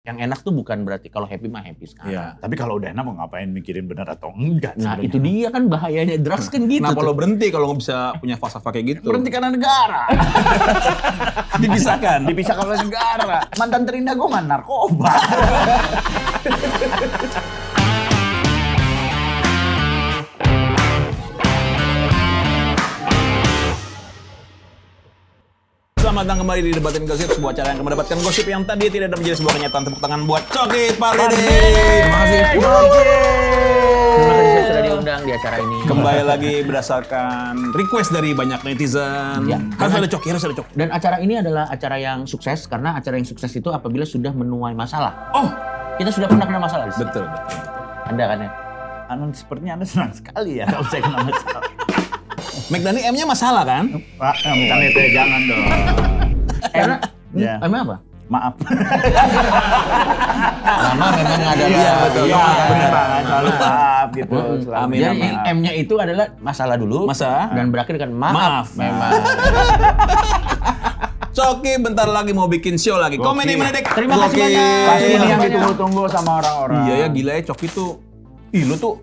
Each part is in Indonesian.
Yang enak tuh bukan berarti kalau happy mah happy sekarang. Iya, tapi kalau udah enak mau ngapain mikirin benar atau enggak. Nah sebenarnya. itu dia kan bahayanya drugs kan gitu. Kenapa lo tuh. berhenti kalau nggak bisa punya falsafah kayak gitu? Berhenti karena negara. Dipisahkan. Dipisahkan oleh negara. Mantan terindah gue mah narkoba. Selamat datang kembali di Debatin Gosip, sebuah acara yang mendapatkan gosip yang tadi tidak ada menjadi sebuah kenyataan. Tepuk tangan buat Coki Pardede. Terima kasih. Terima kasih saya sudah diundang di acara ini. Kembali lagi berdasarkan request dari banyak netizen. Ya. Harus ada Coki, harus ada Coki. Dan acara ini adalah acara yang sukses karena acara yang sukses itu apabila sudah menuai masalah. Oh, Kita sudah pernah kena masalah di sini. betul. Anda kan ya? Sepertinya Anda senang sekali ya kalau saya kena masalah. McDani M-nya masalah kan? Pak, bukan itu ya, jangan dong. Karena Ya. emang apa? Maaf. Lama memang ada Iya, betul. iya, Benar. benar. Selalu maaf gitu. selalu. Amin, Jadi amin. M-nya itu adalah masalah dulu. Masalah. Dan berakhir dengan maaf. Maaf. Memang. Coki bentar lagi mau bikin show lagi. Komen di mana, Dek? Terima kasih Coki. banyak. Pasti ini yang Banyak. ditunggu-tunggu sama orang-orang. Iya ya, gila ya Coki tuh. Ih, lu tuh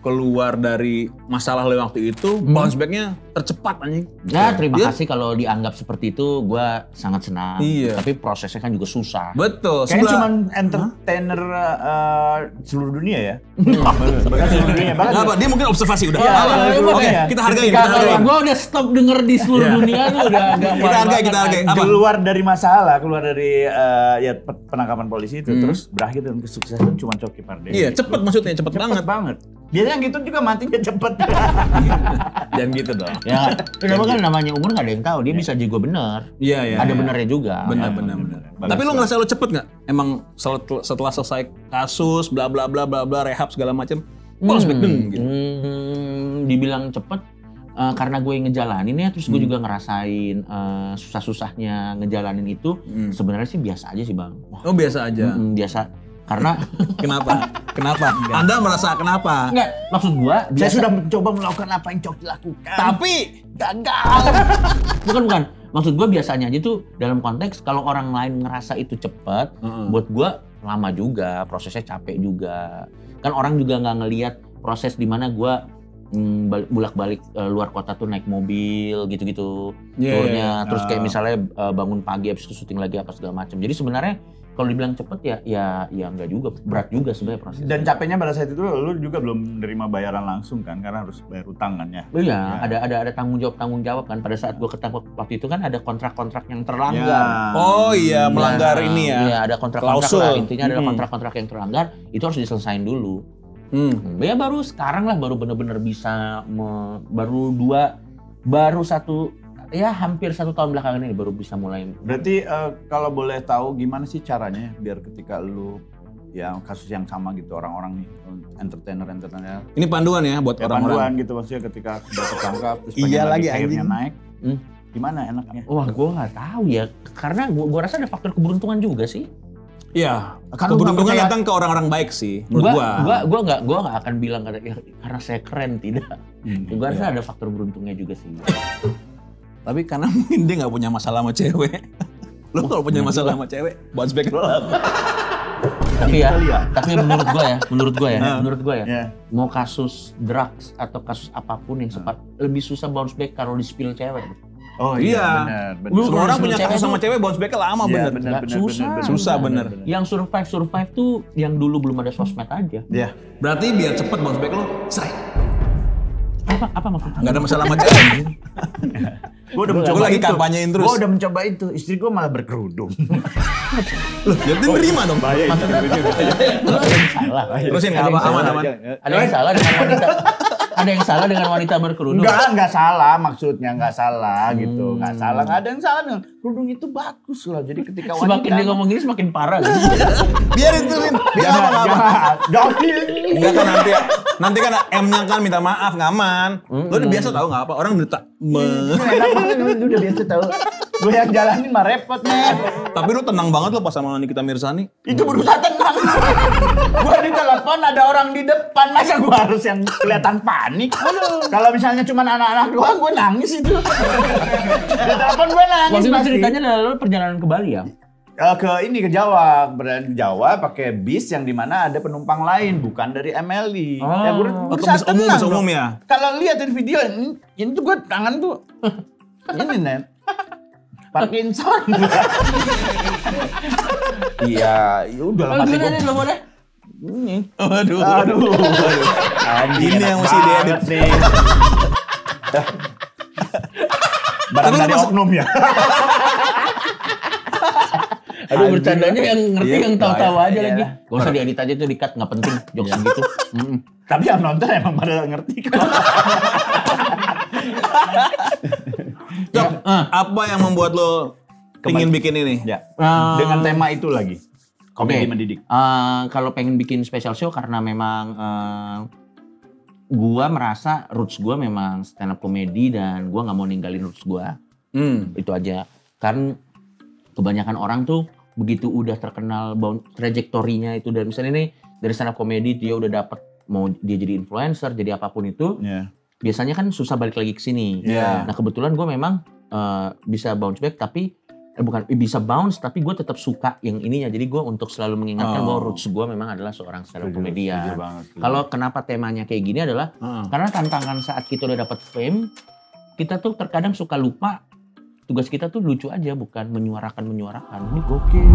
keluar dari masalah lo waktu itu, bounce back-nya tercepat anjing. Ya terima Iya. kasih kalau dianggap seperti itu, gue sangat senang. Iya. Tapi prosesnya kan juga susah. Betul. Kayaknya cuma entertainer seluruh dunia ya. Bahkan seluruh dunia. Bahkan Kenapa? Dia mungkin observasi udah. Iya, Oke, iya, oke, iya. kita hargai, kita Kalau hargai. gue udah stop denger di seluruh Iya. dunia tuh udah agak Kita hargai, kita hargai. Apa? keluar dari masalah, keluar dari ya penangkapan polisi itu, terus berakhir dengan kesuksesan cuma Coki Pardede. Iya, cepet maksudnya, cepet banget. banget. Biasanya yang gitu juga matinya cepet. Jangan gitu dong. Ya, kenapa kan namanya umur gak ada yang tahu. Dia bisa juga benar. Iya, iya. Ada benernya juga. Benar, benar, benar. Bagus. Tapi lu ngerasa lu cepet nggak? Emang setelah selesai kasus, bla bla bla bla bla, rehab segala macam, bounce back deng gitu. Dibilang cepet karena gue yang ngejalanin ya, terus gue juga ngerasain susah-susahnya ngejalanin itu. Sebenarnya sih biasa aja sih bang. Oh biasa aja. Biasa. Karena Kenapa? Kenapa? Anda merasa kenapa? enggak, maksud gue Saya biasa. sudah mencoba melakukan apa yang Coki lakukan. Tapi gagal. Bukan. Maksud gue biasanya aja tuh dalam konteks kalau orang lain ngerasa itu cepet, buat gue lama juga, prosesnya capek juga. Kan orang juga nggak ngelihat proses di mana gue bolak-balik luar kota tuh naik mobil gitu-gitu, Yeah, turnya, yeah. terus kayak misalnya bangun pagi habis itu syuting lagi apa segala macam. Jadi sebenarnya kalau dibilang cepet ya enggak juga, berat juga sebenarnya proses. Dan capeknya pada saat itu lu juga belum menerima bayaran langsung kan, karena harus bayar utang kan ya. Iya, ada tanggung jawab kan. Pada saat gue ketangkep waktu itu kan ada kontrak-kontrak yang terlanggar. Ya. oh iya melanggar ini ya. Iya, ada kontrak-kontrak Klausul. lah. Intinya ada kontrak-kontrak yang terlanggar, itu harus diselesain dulu. Ya baru sekarang lah, baru bener-bener bisa, hampir 1 tahun belakangan ini baru bisa mulai. Berarti kalau boleh tahu gimana sih caranya biar ketika lu ya kasus yang sama gitu orang-orang nih entertainer Ini panduan ya buat ya orang-orang. panduan gitu maksudnya ketika sudah tertangkap terus Iya pengen lagi, akhirnya anjing. naik. Hmm. Gimana enaknya? Wah, gue nggak tahu ya, karena gue rasa ada faktor keberuntungan juga sih. Iya. Kan lu nggak Keberuntungan percaya- datang ke orang-orang baik sih menurut gua. Gue nggak akan bilang karena saya keren, tidak. Gue rasa ada faktor beruntungnya juga sih. Tapi karena mungkin dia nggak punya masalah sama cewek. Lo kalau punya masalah sama cewek, bounce back lo lama. Tapi menurut gue ya, Iya. mau kasus drugs atau kasus apapun yang sempat lebih susah bounce back kalau di spill cewek. Oh Iya. benar. Lu- Semua orang punya Cewek kasus sama tuh- cewek, bounce back-nya lama Iya, bener. benar, benar, Susah. benar, Susah, bener. Yang survive tuh yang dulu belum ada sosmed aja. Iya. Berarti biar cepet bounce back lo, serai. Apa maksudnya? Nggak ada masalah sama cewek. Gue udah Gua mencoba lagi itu. kampanyein terus. Gue udah mencoba itu. Istri gue malah berkerudung. Ya dia nerima dong. Bahaya itu juga. Ada yang salah. Terusin nggak apa, aman. Ada yang salah dengan wanita. Ada yang salah dengan wanita berkerudung. Enggak salah maksudnya, enggak salah gitu. Enggak salah, enggak ada yang salah dengan kerudung itu bagus loh. Jadi ketika wanita Semakin dia ngomong gini semakin parah. Gitu. Biarin turunin. Biar apa. Jangan. Enggak kan nanti kan M-nya kan minta maaf, nggak aman. Lo udah biasa tahu nggak apa, orang udah tak Enak banget, lu udah biasa tahu. Gue yang jalanin mah repot nih. Tapi lu tenang banget lo pas sama Nikita Mirzani. Itu berusaha tenang. Gue di telepon ada orang di depan, masa gue harus yang kelihatan panik? Kalau misalnya cuma anak-anak doang, gue nangis itu. Di telepon gue nangis Waktu itu pasti. ceritanya adalah lo perjalanan ke Bali ya? ke Jawa, berangkat ke Jawa pakai bis yang dimana ada penumpang lain, bukan dari MLI. Ya gue bis umum ya. Kalau liatin video ini tuh gue tangan tuh ini net. Parkinson. Iya, udah lah mati gue. Ini. Aduh. Ini yang mesti diedit nih. Barang dari oknum ya. Aduh bercandanya yang ngerti yang tahu-tahu aja lagi. Gak usah diedit aja tuh di-cut, nggak penting jokes gitu. Tapi yang nonton emang pada ngerti kok. Apa yang membuat lo ingin bikin ini? Ya. Dengan tema itu lagi. Komedi mendidik. Kalau pengen bikin special show karena memang gua merasa roots gua memang stand up comedy dan gua nggak mau ninggalin roots gua. Itu aja. Kan kebanyakan orang tuh begitu udah terkenal trajektorinya itu dari misalnya ini dari stand up comedy dia udah dapat mau dia jadi influencer jadi apapun itu biasanya kan susah balik lagi ke sini. Nah kebetulan gue memang bisa bounce back tapi bukan bisa bounce tapi gue tetap suka yang ininya jadi gue untuk selalu mengingatkan bahwa roots gue memang adalah seorang stand up comedian. Kalau kenapa temanya kayak gini adalah karena tantangan saat kita udah dapat fame kita tuh terkadang suka lupa tugas kita tuh lucu aja bukan menyuarakan. Ini gokil.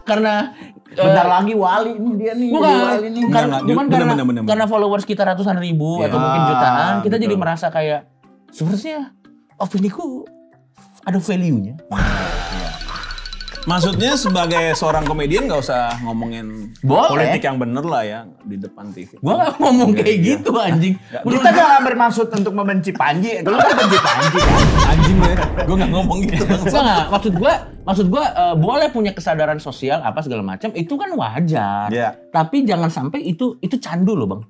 Karena bentar lagi wali nih dia nih. Wali nih. Karena followers kita ratusan ribu atau mungkin jutaan, kita jadi merasa kayak sebenarnya opiniku ada value-nya. Maksudnya sebagai seorang komedian nggak usah ngomongin politik yang bener lah ya di depan TV. Gua nggak ngomong kayak gitu anjing. Kita nggak bermaksud untuk membenci Panji. Lu kan benci Panji kan? Anjing ya. Gua nggak ngomong gitu. Nggak. Maksud gua boleh punya kesadaran sosial apa segala macam itu kan wajar. Tapi jangan sampai itu candu loh bang.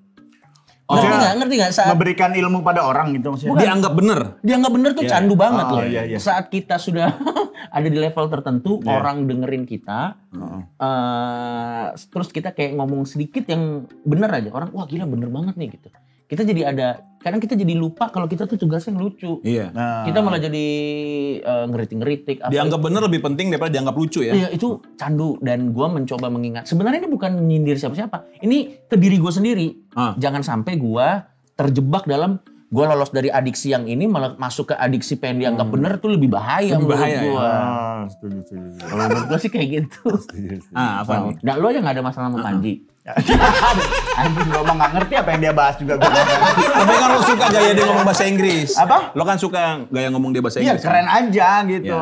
Ngerti nggak? Saat memberikan ilmu pada orang gitu maksudnya. Dianggap bener tuh candu banget loh. Saat kita sudah ada di level tertentu orang dengerin kita, terus kita kayak ngomong sedikit yang bener aja orang wah gila bener banget nih gitu. Kita jadi kadang kita jadi lupa kalau kita tuh tugasnya lucu. Kita malah jadi ngeritik-ngeritik. Dianggap bener lebih penting daripada dianggap lucu ya. Iya itu candu dan gue mencoba mengingat. Sebenarnya ini bukan menyindir siapa-siapa. Ini ke diri gue sendiri. Jangan sampai gue terjebak dalam gue lolos dari adiksi yang ini malah masuk ke adiksi pengen dianggap bener tuh lebih bahaya menurut gue. Setuju. Kalau menurut gue sih kayak gitu. Apa? Nah lo aja nggak ada masalah sama Panji. Anjing gue emang gak ngerti apa yang dia bahas juga gue. Tapi kan lo suka gaya dia ngomong bahasa Inggris. Apa? Lo kan suka gaya ngomong dia bahasa Inggris. Iya keren aja gitu.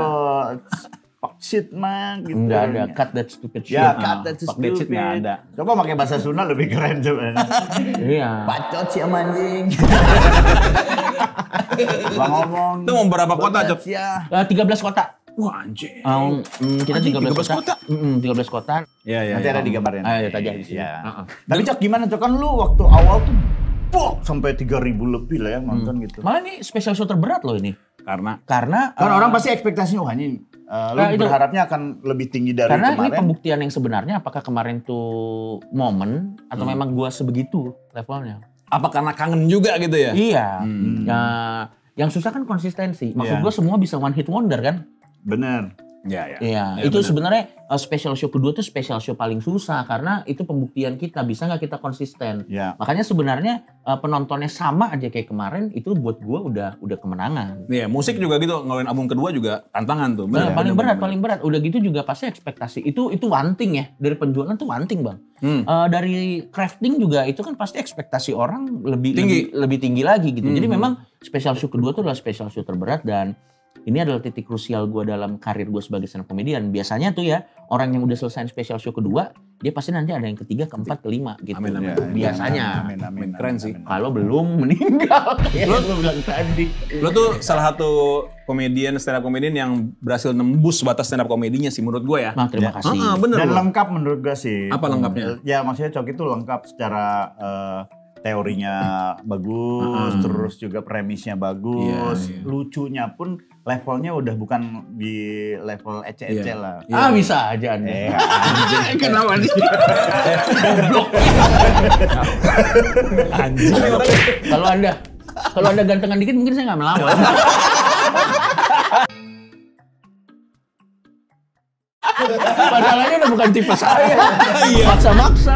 Fuck shit man gitu. Enggak ada cut that stupid shit. Ya cut that stupid shit nggak ada. Coba pakai bahasa Sunda lebih keren coba. Iya. Bacot sih anjing. Gua ngomong. Itu mau berapa kota Cok? 13 kota. Wah anjing. Kita 13 kota. 13 kota. Iya. Nanti ada di gambarnya. Ayo aja di sini. Tapi Cok gimana Cok kan lu waktu awal tuh sampai 3.000 lebih lah ya nonton gitu. Malah ini special show terberat loh ini. Karena kan orang pasti ekspektasinya wah ini lu berharapnya akan lebih tinggi dari karena kemarin. Karena ini pembuktian yang sebenarnya apakah kemarin tuh momen atau memang gua sebegitu levelnya. Apa karena kangen juga gitu ya? Iya. Yang susah kan konsistensi. Maksud gua semua bisa one hit wonder kan? Bener. Iya, itu sebenarnya special show kedua tuh special show paling susah karena itu pembuktian kita bisa nggak kita konsisten. Makanya sebenarnya penontonnya sama aja kayak kemarin itu buat gua udah kemenangan. Iya, musik juga gitu ngeluarin album kedua juga tantangan tuh. Paling berat. Udah gitu juga pasti ekspektasi itu one thing ya dari penjualan tuh one thing bang. Dari crafting juga itu kan pasti ekspektasi orang lebih tinggi lagi gitu. Jadi memang special show kedua tuh adalah special show terberat dan ini adalah titik krusial gue dalam karir gue sebagai stand up comedian. Biasanya tuh ya, orang yang udah selesai special show kedua, dia pasti nanti ada yang ketiga, keempat, kelima gitu. Amin. Biasanya. Amin. Keren sih. Kalau belum meninggal, kayak lo bilang tadi. Lo tuh salah satu stand up comedian yang berhasil nembus batas stand up komedinya sih menurut gue ya. Nah, terima kasih. Bener. Dan lengkap menurut gue sih. Apa lengkapnya? Ya maksudnya Cok itu lengkap secara teorinya bagus, terus juga premisnya bagus, lucunya pun levelnya udah bukan di level ece-ece lah. Bisa aja Anda. Kenapa sih? Goblok. Anjing. Kalau anda gantengan dikit mungkin saya nggak melawan. Masalahnya udah bukan tipe saya. Iya. Maksa-maksa.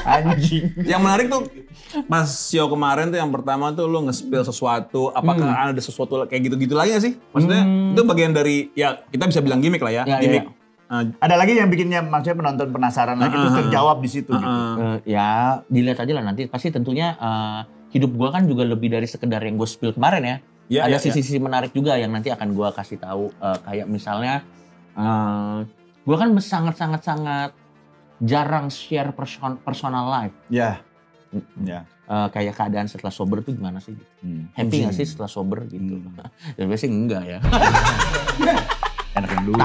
Anjing. Yang menarik tuh pas show kemarin tuh yang pertama tuh lu nge-spill sesuatu, apakah ada sesuatu kayak gitu-gitu lagi gak sih? Maksudnya itu bagian dari, ya kita bisa bilang gimmick lah ya, gimmick. Ada lagi yang bikinnya maksudnya penonton penasaran lagi itu terjawab di situ gitu. Ya dilihat aja lah nanti. Pasti tentunya hidup gua kan juga lebih dari sekedar yang gue spill kemarin ya. Ada sisi-sisi menarik juga yang nanti akan gua kasih tahu. Kayak misalnya gua kan sangat jarang share personal life. Ya. Kayak keadaan setelah sober tuh gimana sih? Happy nggak sih setelah sober gitu? Dan biasanya enggak ya. Enak yang dulu.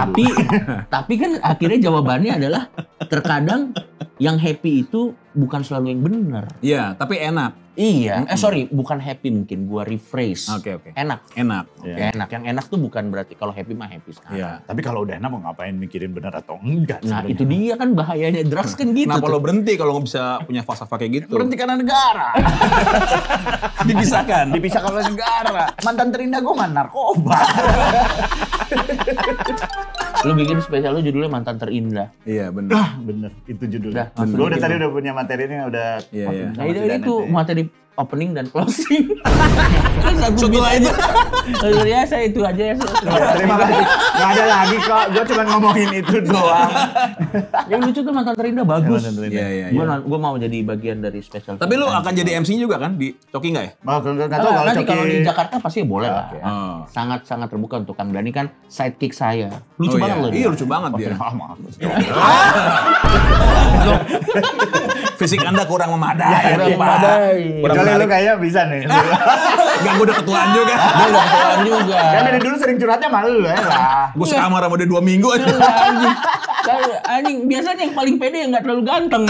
Tapi kan akhirnya jawabannya adalah terkadang yang happy itu bukan selalu yang benar. Iya, tapi enak. Iya, bukan happy mungkin, gua rephrase. Oke. Enak. Ya. Enak. Yang enak tuh bukan berarti kalau happy mah happy sekarang. Iya. Tapi kalau udah enak mau ngapain mikirin benar atau enggak? Nah itu dia kan bahayanya drugs kan gitu. Kenapa tuh. lo berhenti kalau nggak bisa punya falsafah kayak gitu? Berhenti karena negara. Dipisahkan. Dipisahkan oleh negara. Mantan terindah gue nggak narkoba. Lu bikin spesial lu judulnya Mantan Terindah. Iya benar. Bener, itu judulnya. Udah, Gue udah tadi udah punya materinya udah. Iya. Nah itu materi opening dan closing. Satu aja. Ya saya itu aja ya. Terima kasih. Gak ada lagi kok. Gue cuma ngomongin itu doang. Yang lucu tuh Mantan Terindah bagus. Iya. Gue mau jadi bagian dari spesial. Tapi lu akan jadi MC juga kan di Coki nggak ya? Nggak tahu kalau nanti Coki. kalau di Jakarta pasti boleh lah. Oh. Sangat terbuka untuk Kang Dani kan sidekick saya. Lucu banget loh. Iya lucu banget dia. Maaf. Fisik Anda kurang memadai. Kurang memadai. Kecuali lu kayak bisa nih. Gak, gue udah ketuaan juga. Dia udah ketuaan juga. Kan dari dulu sering curhatnya malu ya lah. Gue sekamar sama dia 2 minggu aja. Anjing, biasanya yang paling pede yang gak terlalu ganteng.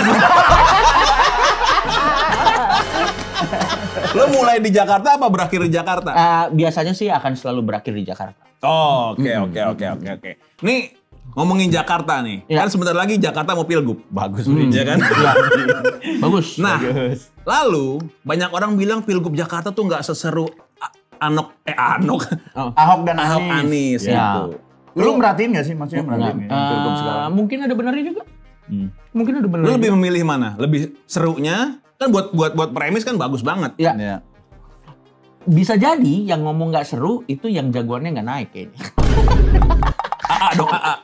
Lo mulai di Jakarta apa berakhir di Jakarta? Biasanya sih akan selalu berakhir di Jakarta. Oh, oke. Nih ngomongin Jakarta nih, kan sebentar lagi Jakarta mau pilgub. Bagus, ya kan? Bagus. Nah, lalu banyak orang bilang pilgub Jakarta tuh nggak seseru Ahok dan Anies Ya. gitu. Lu merhatiin nggak sih maksudnya merhatiin pilgub sekarang? Mungkin ada benarnya juga. Mungkin ada benarnya. Lu lebih memilih mana? Lebih serunya? Kan buat premis kan bagus banget. Ya. Bisa jadi yang ngomong nggak seru itu yang jagoannya nggak naik kayaknya. AA.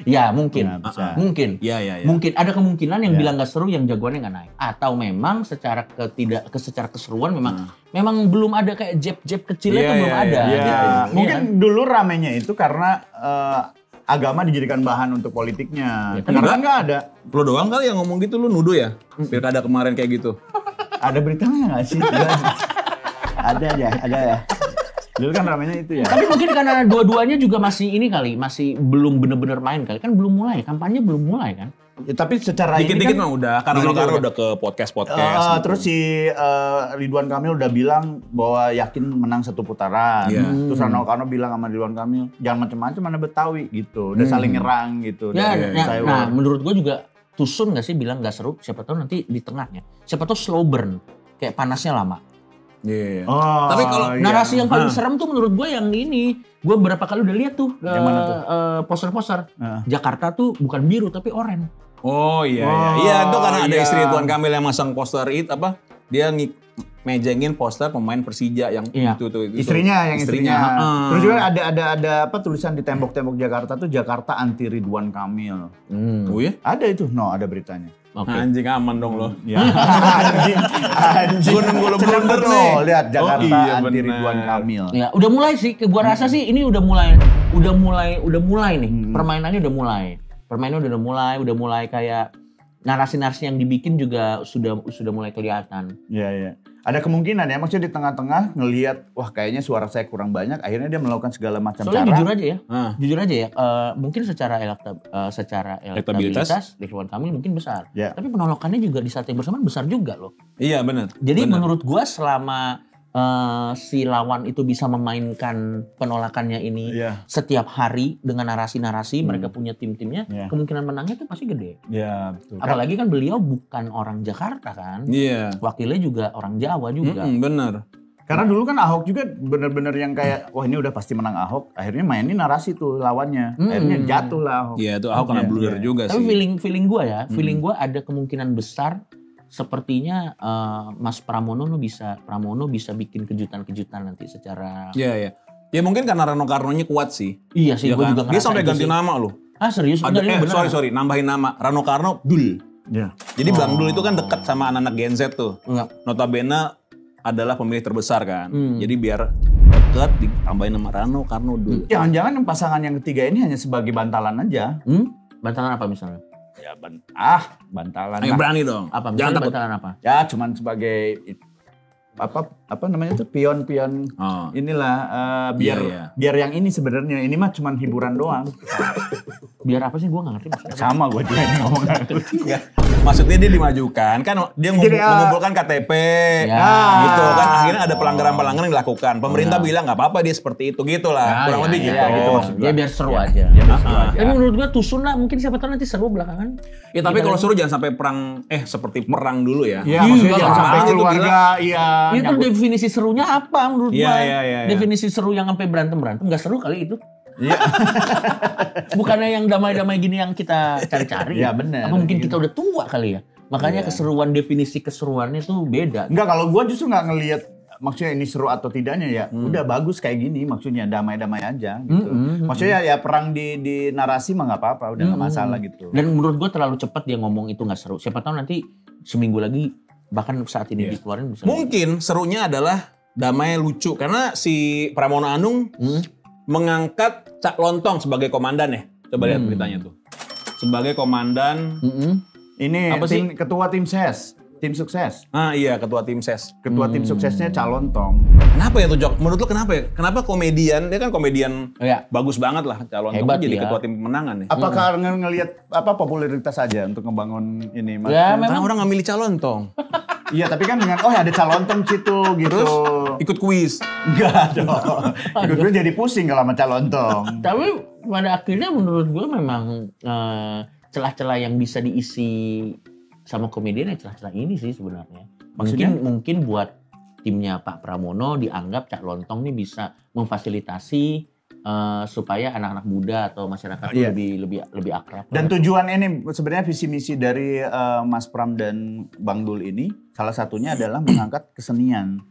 Ya mungkin, mungkin. Iya. Mungkin ada kemungkinan yang bilang nggak seru, yang jagoannya nggak naik. Atau memang secara keseruan memang belum ada kayak jab kecilnya itu belum ada. Gitu. Mungkin dulu ramenya itu karena agama dijadikan bahan untuk politiknya. Karena nggak ada. Lo doang kali yang ngomong gitu, lu nuduh ya? Pilkada kemarin kayak gitu. Ada beritanya nggak sih? Ada ya. Dulu kan ramenya itu ya. Tapi mungkin karena dua-duanya juga masih ini kali, masih belum bener-bener main kali. Kan belum mulai, kampanye belum mulai kan. Ya, tapi secara dikit-dikit ini kan, mah udah, karena udah ke podcast. Gitu. Terus si Ridwan Kamil udah bilang bahwa yakin menang 1 putaran. Terus Rano Karno bilang sama Ridwan Kamil, jangan macam-macam mana Betawi gitu. Udah saling nyerang gitu. Nah, menurut gue juga tusun nggak sih bilang nggak seru. Siapa tahu nanti di tengahnya. Siapa tahu slow burn, kayak panasnya lama. Iya. Oh, tapi kalau narasi yang paling serem tuh menurut gue yang ini, gue berapa kali udah lihat tuh, poster-poster. Jakarta tuh bukan biru tapi oranye. Oh iya. Itu karena ada istri Ridwan Kamil yang masang poster itu apa? Dia mejengin poster pemain Persija yang itu. Istrinya. Terus juga ada apa tulisan di tembok-tembok Jakarta tuh Jakarta anti Ridwan Kamil. Oh iya? Ada itu, ada beritanya. Okay. Anjing aman dong lo. Ya. Anjing. Gue nunggu lo blunder nih. Lihat Jakarta anti Ridwan Kamil. Ya, udah mulai sih. Gua rasa sih ini udah mulai nih. Permainannya udah mulai kayak narasi-narasi yang dibikin juga sudah mulai kelihatan. Iya. Ada kemungkinan ya, maksudnya di tengah-tengah ngelihat, wah kayaknya suara saya kurang banyak, akhirnya dia melakukan segala macam soalnya cara. Jujur aja ya, mungkin secara elektabilitas Ridwan Kamil mungkin besar. Yeah. Tapi penolakannya juga di saat yang bersamaan besar juga loh. Iya benar. Jadi menurut gua selama si lawan itu bisa memainkan penolakannya ini setiap hari dengan narasi-narasi, mereka punya tim-timnya, kemungkinan menangnya tuh pasti gede. Iya, betul. Apalagi kan beliau bukan orang Jakarta kan. Iya. Wakilnya juga orang Jawa juga. Bener. Karena dulu kan Ahok juga bener-bener yang kayak, wah ini udah pasti menang Ahok. Akhirnya mainin narasi tuh lawannya. Akhirnya jatuh lah Ahok. Iya itu Ahok kena blunder juga Tapi sih. feeling gue ya, feeling gue ada kemungkinan besar sepertinya Mas Pramono bisa bikin kejutan-kejutan nanti secara. Iya. Ya mungkin karena Rano Karnonya kuat sih. Iya sih, Ya gue kan? juga Dia ngerasa sampai itu ganti sih. nama loh. Ah serius? Ada, Bener. sorry, nambahin nama. Rano Karno, Dul. Iya. Jadi Bang Dul itu kan dekat sama anak-anak Gen Z tuh. Enggak. Notabene adalah pemilih terbesar kan. Jadi biar dekat ditambahin nama Rano Karno Dul. Jangan-jangan yang pasangan yang ketiga ini hanya sebagai bantalan aja. Bantalan apa misalnya? Ya bantalan. Ayo berani dong. Apa? Jangan Misalnya takut. bantalan apa? Ya cuman sebagai apa namanya tuh pion-pion Oh. inilah biar Iya. biar yang ini sebenarnya ini mah cuman hiburan doang. Biar apa sih? Gue nggak ngerti maksudnya. Sama gue juga ini ngomong. Enggak. Maksudnya dia dimajukan kan dia Jadi, mengumpulkan KTP Ya. gitu kan akhirnya ada pelanggaran-pelanggaran yang dilakukan. Pemerintah bilang nggak apa-apa dia seperti itu gitulah. Kurang lebih gitu. gitu maksud Ya biar seru aja. Ya, seru aja. Tapi menurut gue tusun lah, mungkin siapa tahu nanti seru belakangan. Ya tapi kalau suruh jangan sampai perang seperti perang dulu ya. Iya, maksudnya jangan sampai itu keluarga iya. Itu definisi serunya apa menurut Iya, gue? iya. Definisi seru yang sampai berantem nggak seru kali itu. Iya. Bukannya yang damai-damai gini yang kita cari-cari. Iya, benar. Apa mungkin kita udah tua kali ya? Makanya keseruan, definisi keseruannya tuh beda. Enggak, kalau gue justru nggak ngelihat maksudnya ini seru atau tidaknya ya. Udah bagus kayak gini maksudnya damai-damai aja gitu. Maksudnya ya perang di narasi mah nggak apa-apa, udah nggak masalah gitu. Dan menurut gue terlalu cepat dia ngomong itu nggak seru. Siapa tahu nanti seminggu lagi bahkan saat ini dikeluarin bisa. Mungkin serunya adalah damai lucu karena si Pramono Anung mengangkat Cak Lontong sebagai komandan ya. Coba lihat beritanya tuh. Sebagai komandan. Ini Apa sih? ketua tim SES, tim sukses. Ah iya ketua tim SES. Ketua tim suksesnya Cak Lontong. Kenapa ya tuh Jok? Menurut lo kenapa ya? Kenapa komedian, dia kan komedian Iya. bagus banget lah Cak Lontong Hebat jadi ya. ketua tim pemenangan ya. Apakah ngelihat apa popularitas saja untuk ngebangun ini? Mas? Ya Karena memang orang nggak milih Cak Lontong. Iya, tapi kan dengan ada Cak Lontong situ gitu. Terus ikut kuis. Enggak dong. Gue jadi pusing kalau sama Cak Lontong. tapi pada akhirnya menurut gue memang celah-celah yang bisa diisi sama komedian ya celah-celah ini sih sebenarnya. Maksudnya? Mungkin buat timnya Pak Pramono dianggap Cak Lontong nih bisa memfasilitasi supaya anak-anak muda atau masyarakat tuh Iya. lebih akrab. Dan tujuan ini sebenarnya visi misi dari Mas Pram dan Bang Dul ini salah satunya adalah mengangkat kesenian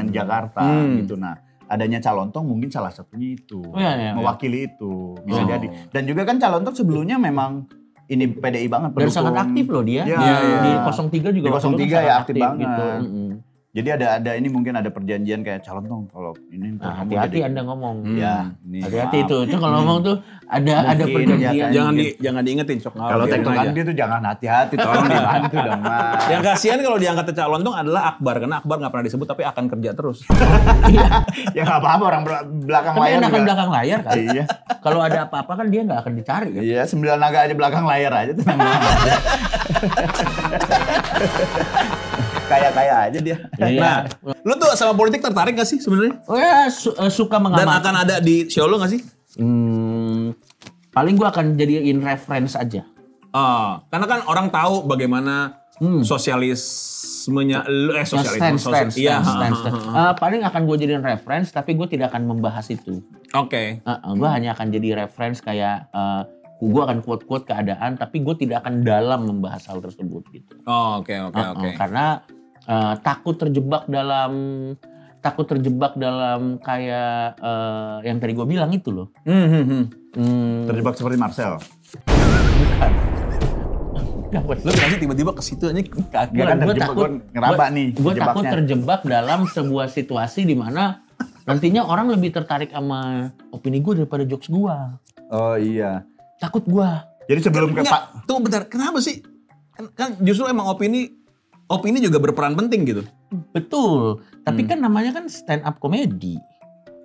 Jakarta gitu. Nah, adanya Cak Lontong mungkin salah satunya itu. Iya. Mewakili itu bisa jadi. Dan juga kan Cak Lontong sebelumnya memang ini PDI banget Dan sangat aktif loh dia. Iya. Di 03 juga Di waktu itu 03 sangat ya aktif banget. gitu. Jadi ada ini mungkin ada perjanjian kayak Cak Lontong kalau ini Nah, kamu hati-hati jadi- Anda ngomong. Ya, ini Hati-hati maaf. itu kalau ngomong tuh ada Mungkin perjanjian. dia Jangan diingetin Cok. Kalau Biarin tektokan aja. dia tuh jangan hati-hati, tolong dibantu dong, Mas. Yang kasihan kalau diangkat Cak Lontong adalah Akbar karena Akbar nggak pernah disebut tapi akan kerja terus. Ya nggak apa-apa orang belakang Kan layar enakan juga. belakang layar kan. Iya, Kalau ada apa-apa kan dia nggak akan dicari kan. iya 9 naga aja belakang layar aja tenang aja. Kaya-kaya aja dia. Iya. Nah, lu tuh sama politik tertarik gak sih sebenarnya? Oh ya suka Dan mengamati. akan ada di show lu gak sih? Paling gua akan jadiin reference aja. Karena kan orang tahu bagaimana sosialismenya, Stance. Iya. Paling akan gue jadiin reference tapi gue tidak akan membahas itu. Oke. Gue hanya akan jadi reference kayak gue akan quote-quote keadaan tapi gue tidak akan dalam membahas hal tersebut gitu. Oke. Karena takut terjebak dalam kayak yang tadi gue bilang itu loh. Terjebak seperti Marcel. Lu kenapa sih tiba-tiba ke situ aja? Ya kan terjebak, gue ngeraba nih Gue takut terjebaknya. terjebak dalam sebuah situasi di mana nantinya orang lebih tertarik sama opini gue daripada jokes gue. Oh iya. Takut gue. Jadi sebelum ke Pak, Tuh bentar, kenapa sih? Kan justru emang opini juga berperan penting gitu. Betul. Tapi kan namanya kan stand up comedy.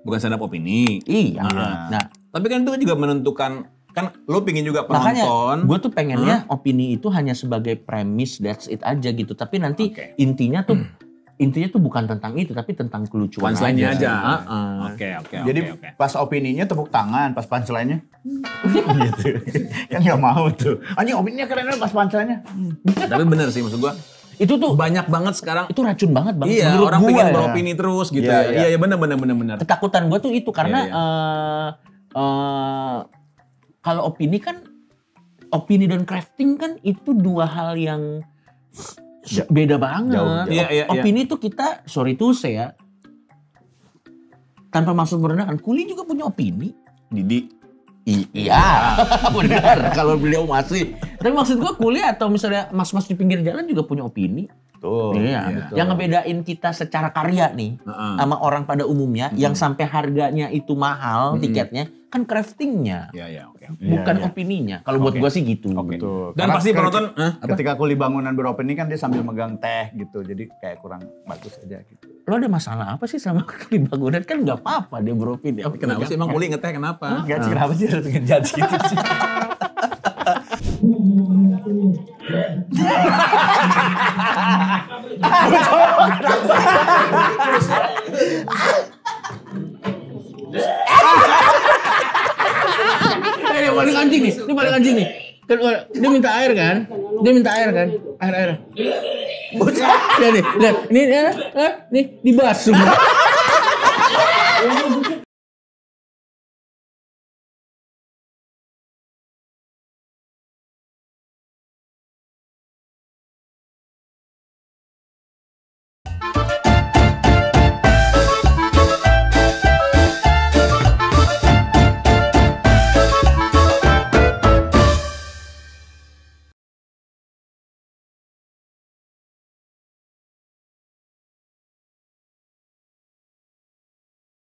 Bukan stand up opini. Iya. Nah, Tapi kan itu juga menentukan, kan lu pingin juga makanya penonton. gue tuh pengennya opini itu hanya sebagai premis, that's it aja gitu. Tapi nanti Oke. intinya tuh bukan tentang itu, tapi tentang kelucuan Punchline-nya aja. Oke. Oke. jadi pas opininya tepuk tangan, pas punchline-nya gitu. Kan nggak mau tuh. Anjing opininya keren pas punchline-nya. Tapi bener sih maksud gua. Itu tuh banyak banget sekarang. itu racun banget bang. Iya, menurut orang gua pengen ya. beropini terus gitu ya. Iya, benar. Ketakutan gue tuh itu karena kalau opini dan crafting kan itu dua hal yang beda banget. Jauh. Iya. Opini tuh kita, sorry to say ya, tanpa maksud merendahkan, Kuli juga punya opini. Didi. Iya, benar. Kalau beliau masih. Tapi maksud gue Kuli atau misalnya mas-mas di pinggir jalan juga punya opini. Tuh. Iya. Yang ngebedain kita secara karya nih sama orang pada umumnya yang sampai harganya itu mahal tiketnya kan craftingnya. Iya, oke. Bukan opininya. Kalau buat gua sih gitu. Betul. Dan Karena pasti penonton ketika Kuli Bangunan beropini kan dia sambil megang teh gitu. Jadi kayak kurang bagus aja gitu. Lo ada masalah apa sih sama Kuli Bangunan? Kan nggak apa-apa dia beropini. kenapa sih emang Kuli ngeteh kenapa? Enggak sih, kenapa sih harus ngejudge gitu sih? Ini paling anjing nih. Ini paling anjing nih. Kan dia minta air kan? Air. Lihat nih, lihat. Ini dibasuh.